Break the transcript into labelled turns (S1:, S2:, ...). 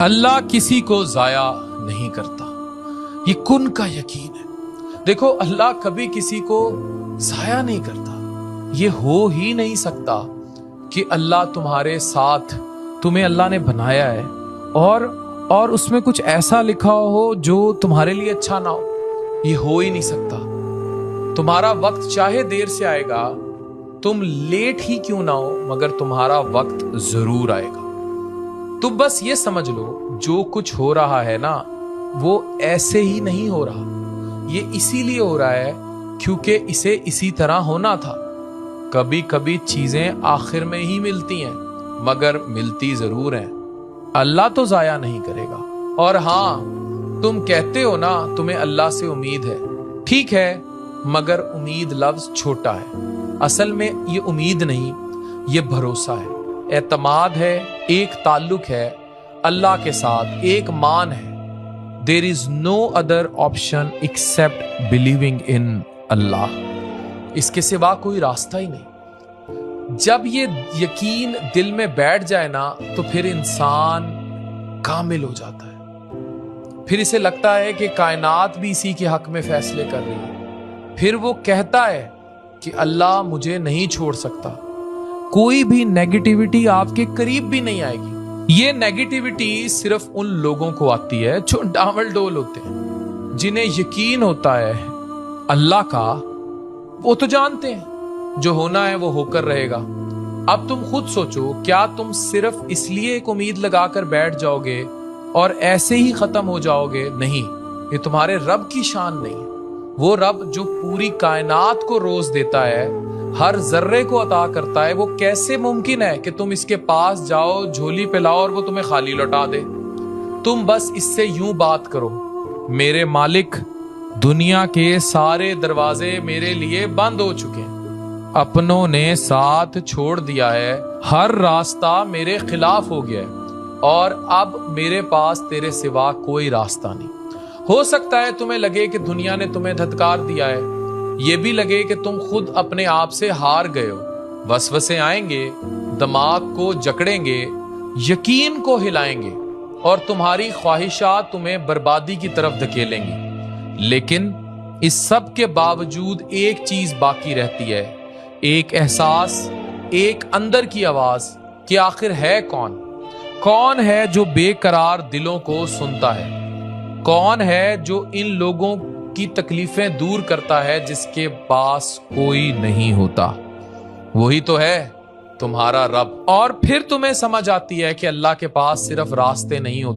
S1: अल्लाह किसी को जाया नहीं करता, ये कुन का यकीन है। देखो, अल्लाह कभी किसी को जाया नहीं करता। ये हो ही नहीं सकता कि अल्लाह तुम्हारे साथ, तुम्हें अल्लाह ने बनाया है और उसमें कुछ ऐसा लिखा हो जो तुम्हारे लिए अच्छा ना हो। ये हो ही नहीं सकता। तुम्हारा वक्त चाहे देर से आएगा, तुम लेट ही क्यों ना हो, मगर तुम्हारा वक्त जरूर आएगा। तुम बस ये समझ लो, जो कुछ हो रहा है ना, वो ऐसे ही नहीं हो रहा। ये इसीलिए हो रहा है क्योंकि इसे इसी तरह होना था। कभी कभी चीजें आखिर में ही मिलती हैं, मगर मिलती जरूर हैं। अल्लाह तो जाया नहीं करेगा। और हाँ, तुम कहते हो ना तुम्हें अल्लाह से उम्मीद है, ठीक है, मगर उम्मीद लफ्ज छोटा है। असल में ये उम्मीद नहीं, ये भरोसा है, एतमाद है, एक ताल्लुक है अल्लाह के साथ, एक मान है। There is no other option except believing in Allah. इसके सिवा कोई रास्ता ही नहीं। जब ये यकीन दिल में बैठ जाए ना, तो फिर इंसान कामिल हो जाता है। फिर इसे लगता है कि कायनात भी इसी के हक में फैसले कर रही है। फिर वो कहता है कि अल्लाह मुझे नहीं छोड़ सकता। कोई भी नेगेटिविटी आपके करीब भी नहीं आएगी। ये नेगेटिविटी सिर्फ उन लोगों को आती है जो डामल डोल होते हैं, जिन्हें यकीन होता है अल्लाह का। वो तो जानते हैं जो होना है वो होकर रहेगा। अब तुम खुद सोचो, क्या तुम सिर्फ इसलिए एक उम्मीद लगाकर बैठ जाओगे और ऐसे ही खत्म हो जाओगे? नहीं, ये तुम्हारे रब की शान नहीं है। वो रब जो पूरी कायनात को रोज देता है, हर जर्रे को अता करता है, वो कैसे मुमकिन है कि तुम इसके पास जाओ, झोली पे लाओ और वो तुम्हें खाली लौटा दे? तुम बस इससे यूं बात करो, मेरे मालिक, दुनिया के सारे दरवाजे मेरे लिए बंद हो चुके हैं, अपनों ने साथ छोड़ दिया है, हर रास्ता मेरे खिलाफ हो गया है और अब मेरे पास तेरे सिवा कोई रास्ता नहीं। हो सकता है तुम्हें लगे कि दुनिया ने तुम्हें धत्कार दिया है, ये भी लगे कि तुम खुद अपने आप से हार गए हो। वसवसे आएंगे, दिमाग को जकड़ेंगे, यकीन को हिलाएंगे और तुम्हारी ख्वाहिशात तुम्हें बर्बादी की तरफ धकेलेंगी। लेकिन इस सब के बावजूद एक चीज बाकी रहती है, एक एहसास, एक अंदर की आवाज कि आखिर है कौन? कौन है जो बेकरार दिलों को सुनता है? कौन है जो इन लोगों की तकलीफें दूर करता है जिसके पास कोई नहीं होता? वही तो है तुम्हारा रब। और फिर तुम्हें समझ आती है कि अल्लाह के पास सिर्फ रास्ते नहीं होते।